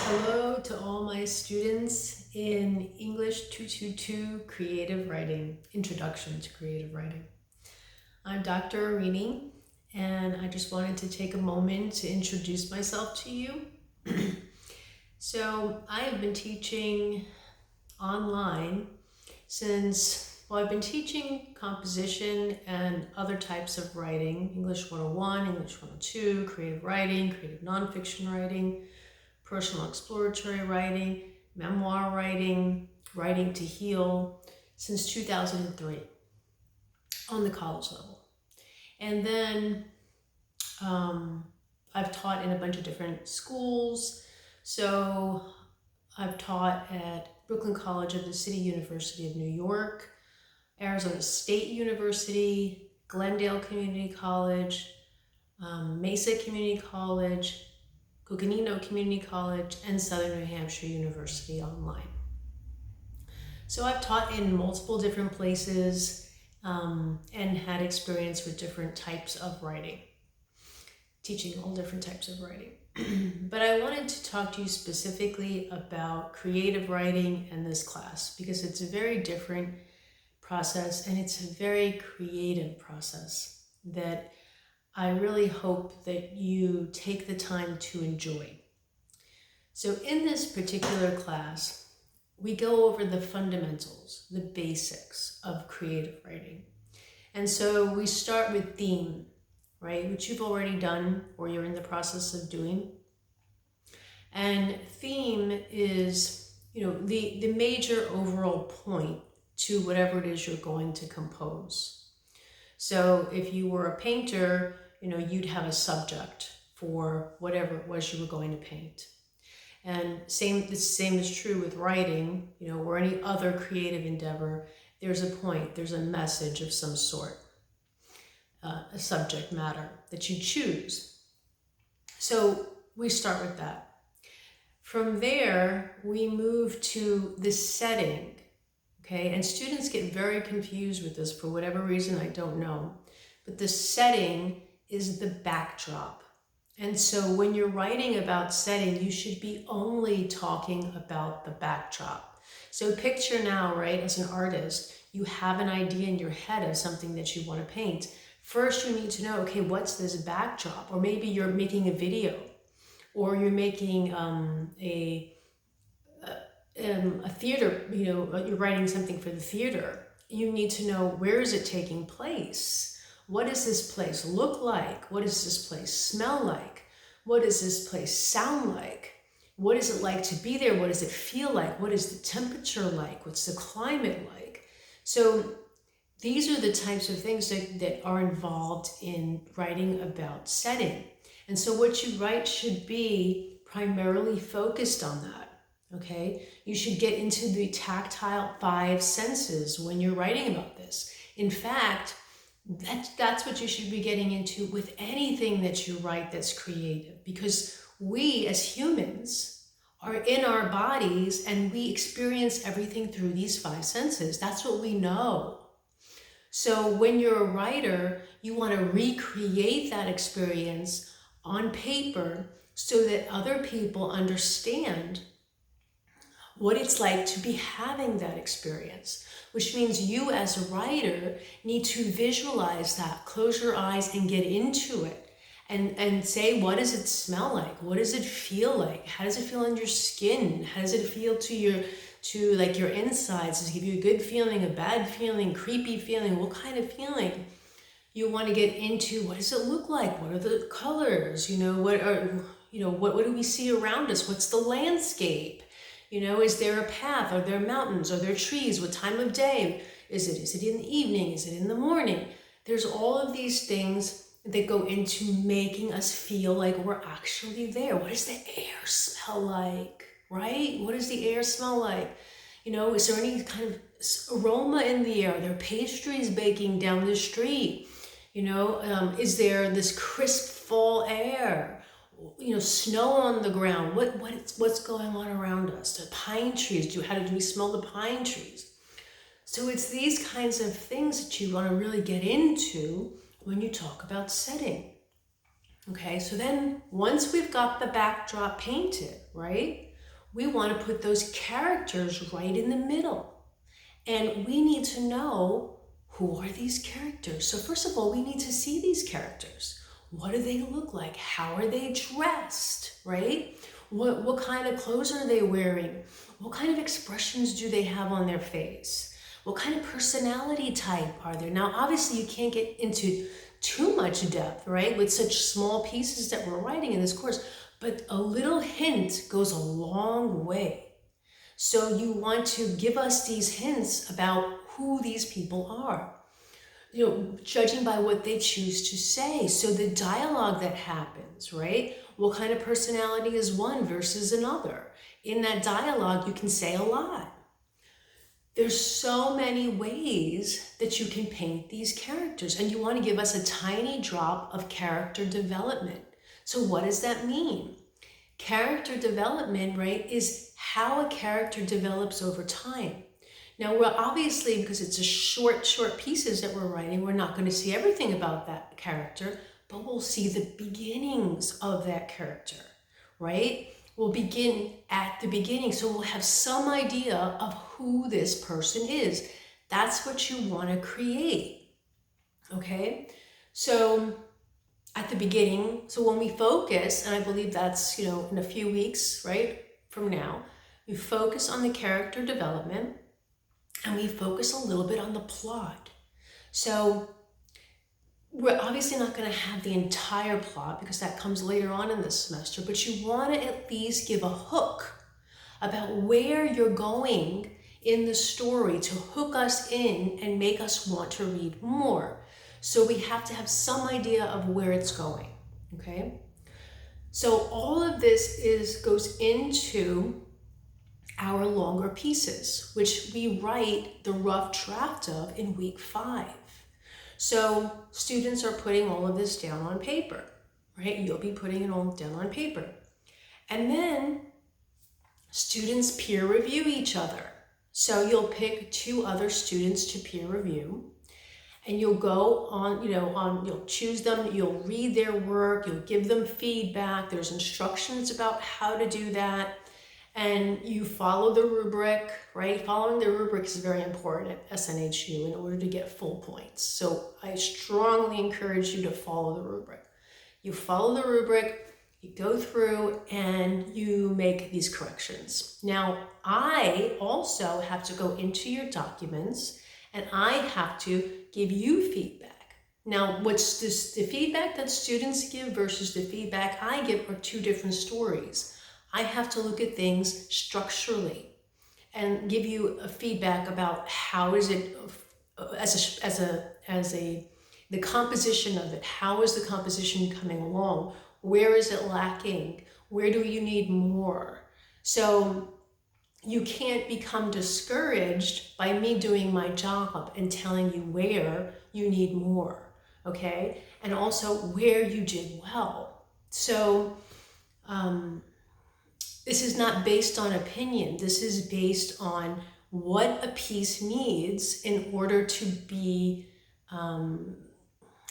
Hello to all my students in English 222 Creative Writing, Introduction to Creative Writing. I'm Dr. Arini, and I just wanted to take a moment to introduce myself to you. So I have been teaching online since, I've been teaching composition and other types of writing, English 101, English 102, creative writing, creative nonfiction writing, personal exploratory writing, memoir writing, writing to heal, since 2003 on the college level. And then I've taught in a bunch of different schools. So I've taught at Brooklyn College of the City University of New York, Arizona State University, Glendale Community College, Mesa Community College, Coconino Community College, and Southern New Hampshire University online. So I've taught in multiple different places and had experience with different types of writing, teaching all different types of writing. But I wanted to talk to you specifically about creative writing and this class because it's a very different process and it's a very creative process that I really hope that you take the time to enjoy. So in this particular class, we go over the fundamentals, the basics of creative writing. And so we start with theme, right, which you've already done or you're in the process of doing. And theme is, the major overall point to whatever it is you're going to compose. So if you were a painter, you'd have a subject for whatever it was you were going to paint. And the same is true with writing, or any other creative endeavor. There's a point, there's a message of some sort, a subject matter that you choose. So we start with that. From there, we move to the setting, okay? And students get very confused with this for whatever reason, I don't know. But the setting is the backdrop. And so when you're writing about setting, you should be only talking about the backdrop. So picture now, right, as an artist, you have an idea in your head of something that you want to paint. First, you need to know, okay, what's this backdrop? Or maybe you're making a video, or you're making a theater, you're writing something for the theater. You need to know, where is it taking place? What does this place look like? What does this place smell like? What does this place sound like? What is it like to be there? What does it feel like? What is the temperature like? What's the climate like? So these are the types of things that are involved in writing about setting. And so what you write should be primarily focused on that, okay? You should get into the tactile 5 senses when you're writing about this. In fact, that's what you should be getting into with anything that you write that's creative, because we as humans are in our bodies and we experience everything through these 5 senses. That's what we know. So when you're a writer, you want to recreate that experience on paper so that other people understand what it's like to be having that experience, which means you as a writer need to visualize that, close your eyes and get into it and say, what does it smell like? What does it feel like? How does it feel on your skin? How does it feel to your insides? Does it give you a good feeling, a bad feeling, creepy feeling? What kind of feeling? You want to get into, what does it look like? What are the colors? What do we see around us? What's the landscape? Is there a path? Are there mountains? Are there trees? What time of day? Is it in the evening? Is it in the morning? There's all of these things that go into making us feel like we're actually there. What does the air smell like, right? What does the air smell like? Is there any kind of aroma in the air? Are there pastries baking down the street? Is there this crisp fall air? Snow on the ground. What's going on around us? The pine trees. How do we smell the pine trees? So it's these kinds of things that you want to really get into when you talk about setting. Okay, so then once we've got the backdrop painted, right? we want to put those characters right in the middle. And we need to know, who are these characters? So first of all, we need to see these characters. What do they look like? How are they dressed, right? What kind of clothes are they wearing? What kind of expressions do they have on their face? What kind of personality type are there? Now, obviously, you can't get into too much depth, right? With such small pieces that we're writing in this course, but a little hint goes a long way. So you want to give us these hints about who these people are, judging by what they choose to say. So the dialogue that happens, right? What kind of personality is one versus another? In that dialogue, you can say a lot. There's so many ways that you can paint these characters, and you want to give us a tiny drop of character development. So what does that mean? Character development, right, is how a character develops over time. Now, we're obviously, because it's a short pieces that we're writing, we're not going to see everything about that character, but we'll see the beginnings of that character, right? We'll begin at the beginning, so we'll have some idea of who this person is. That's what you want to create, okay? So at the beginning, so when we focus, and I believe that's, in a few weeks, right, from now, we focus on the character development, and we focus a little bit on the plot. So we're obviously not going to have the entire plot because that comes later on in this semester, but you want to at least give a hook about where you're going in the story to hook us in and make us want to read more. So we have to have some idea of where it's going, okay? So all of this goes into our longer pieces, which we write the rough draft of in week 5. So students are putting all of this down on paper, right? You'll be putting it all down on paper. And then students peer review each other. So you'll pick 2 other students to peer review, and you'll go on, you'll choose them, you'll read their work, you'll give them feedback. There's instructions about how to do that. And you follow the rubric, right? Following the rubric is very important at SNHU in order to get full points. So I strongly encourage you to follow the rubric. You follow the rubric, you go through, and you make these corrections. Now, I also have to go into your documents, and I have to give you feedback. Now, what's this? The feedback that students give versus the feedback I give are 2 different stories. I have to look at things structurally and give you a feedback about how is it the composition of it. How is the composition coming along? Where is it lacking? Where do you need more? So you can't become discouraged by me doing my job and telling you where you need more, okay? And also where you did well. So, this is not based on opinion. This is based on what a piece needs in order to be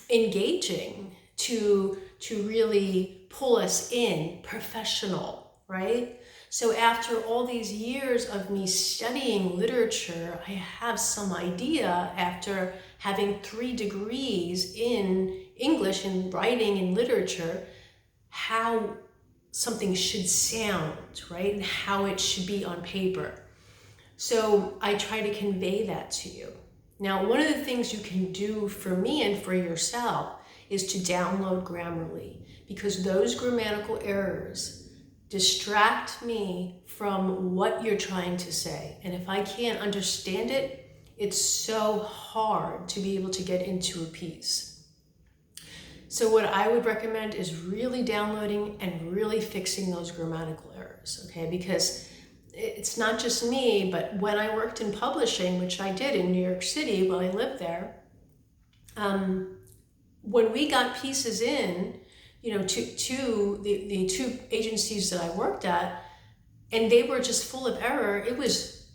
engaging, to really pull us in, professional, right? So after all these years of me studying literature, I have some idea, after having 3 degrees in English and writing and literature, how something should sound, right? And how it should be on paper. So I try to convey that to you. Now, one of the things you can do for me and for yourself is to download Grammarly, because those grammatical errors distract me from what you're trying to say. And if I can't understand it, it's so hard to be able to get into a piece. So what I would recommend is really downloading and really fixing those grammatical errors, okay? Because it's not just me, but when I worked in publishing, which I did in New York City while I lived there, when we got pieces in, to the 2 agencies that I worked at, and they were just full of error, it was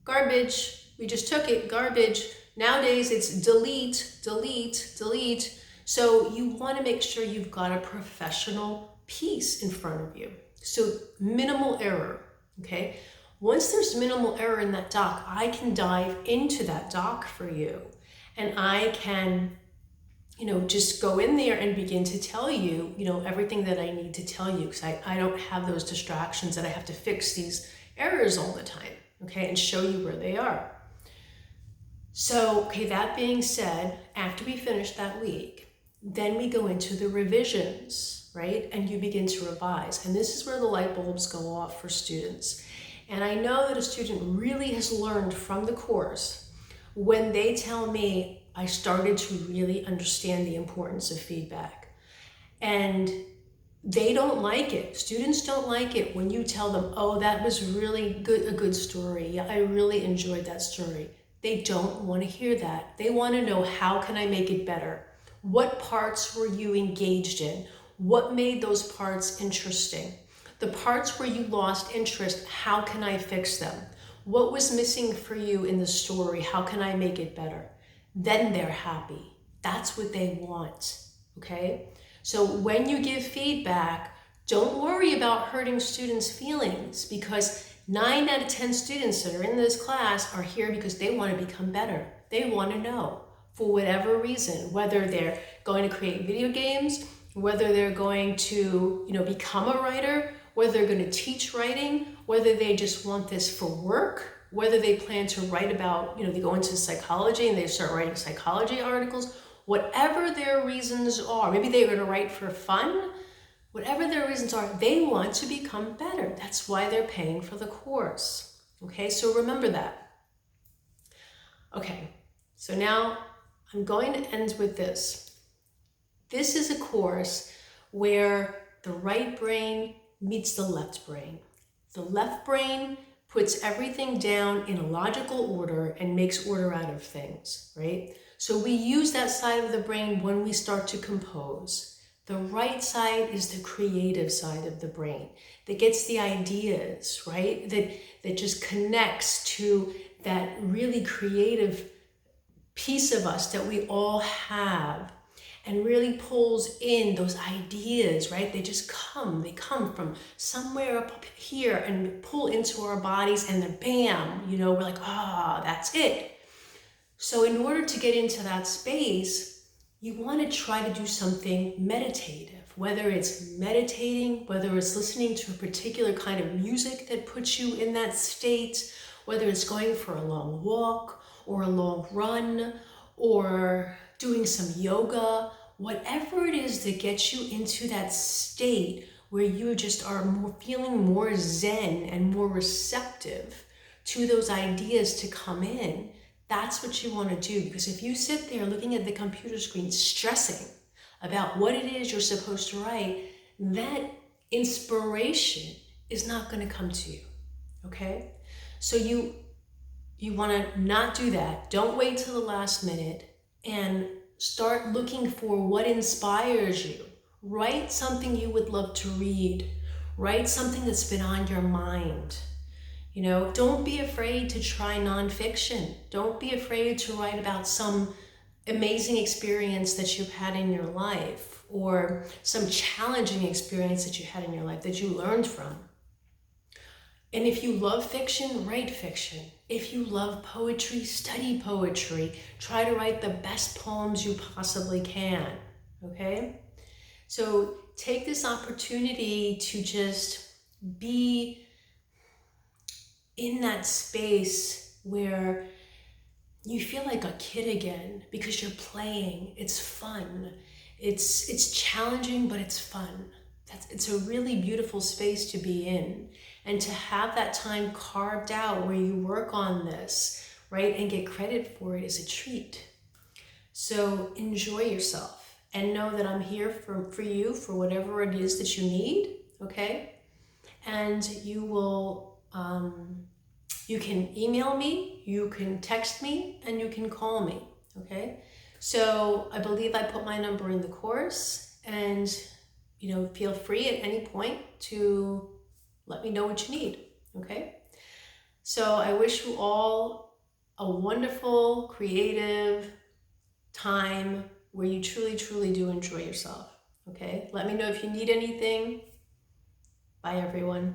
garbage. We just took it, garbage. Nowadays it's delete, delete, delete. So you want to make sure you've got a professional piece in front of you. So minimal error. okay? Once there's minimal error in that doc, I can dive into that doc for you, and I can, just go in there and begin to tell you, everything that I need to tell you, because I don't have those distractions that I have to fix these errors all the time, okay, and show you where they are. So, okay, that being said, after we finish that week, then we go into the revisions, right? And you begin to revise. And this is where the light bulbs go off for students. And I know that a student really has learned from the course when they tell me, I started to really understand the importance of feedback. And they don't like it. Students don't like it when you tell them, oh, that was really good, a good story. Yeah, I really enjoyed that story. They don't want to hear that. They want to know, how can I make it better? What parts were you engaged in? What made those parts interesting? The parts where you lost interest, how can I fix them? What was missing for you in the story? How can I make it better? Then they're happy. That's what they want, okay? So when you give feedback, don't worry about hurting students' feelings, because 9 out of 10 students that are in this class are here because they want to become better. They want to know, for whatever reason, whether they're going to create video games, whether they're going to, become a writer, whether they're going to teach writing, whether they just want this for work, whether they plan to write about, they go into psychology and they start writing psychology articles, whatever their reasons are. Maybe they're going to write for fun. Whatever their reasons are, they want to become better. That's why they're paying for the course. Okay, so remember that. Okay, so now I'm going to end with this. This is a course where the right brain meets the left brain. The left brain puts everything down in a logical order and makes order out of things, right? So we use that side of the brain when we start to compose. The right side is the creative side of the brain that gets the ideas, right? That just connects to that really creative piece of us that we all have, and really pulls in those ideas, right? They come from somewhere up here and pull into our bodies, and then bam, we're like, that's it. So in order to get into that space, you want to try to do something meditative, whether it's meditating, whether it's listening to a particular kind of music that puts you in that state, whether it's going for a long walk or a long run or doing some yoga, whatever it is that gets you into that state where you just are feeling more zen and more receptive to those ideas to come in. That's what you want to do, because if you sit there looking at the computer screen stressing about what it is you're supposed to write, that inspiration is not going to come to you, okay? So you want to not do that. Don't wait till the last minute and start looking for what inspires you. Write something you would love to read. Write something that's been on your mind. Don't be afraid to try nonfiction. Don't be afraid to write about some amazing experience that you've had in your life, or some challenging experience that you had in your life that you learned from. And if you love fiction, write fiction. If you love poetry, study poetry. Try to write the best poems you possibly can, okay? So take this opportunity to just be in that space where you feel like a kid again, because you're playing. It's fun. It's challenging, but it's fun. It's a really beautiful space to be in. And to have that time carved out where you work on this, right, and get credit for it is a treat. So enjoy yourself and know that I'm here for you for whatever it is that you need, okay? And you will, you can email me, you can text me, and you can call me, okay? So I believe I put my number in the course, and feel free at any point to let me know what you need, okay? So I wish you all a wonderful, creative time where you truly, truly do enjoy yourself, okay? Let me know if you need anything. Bye, everyone.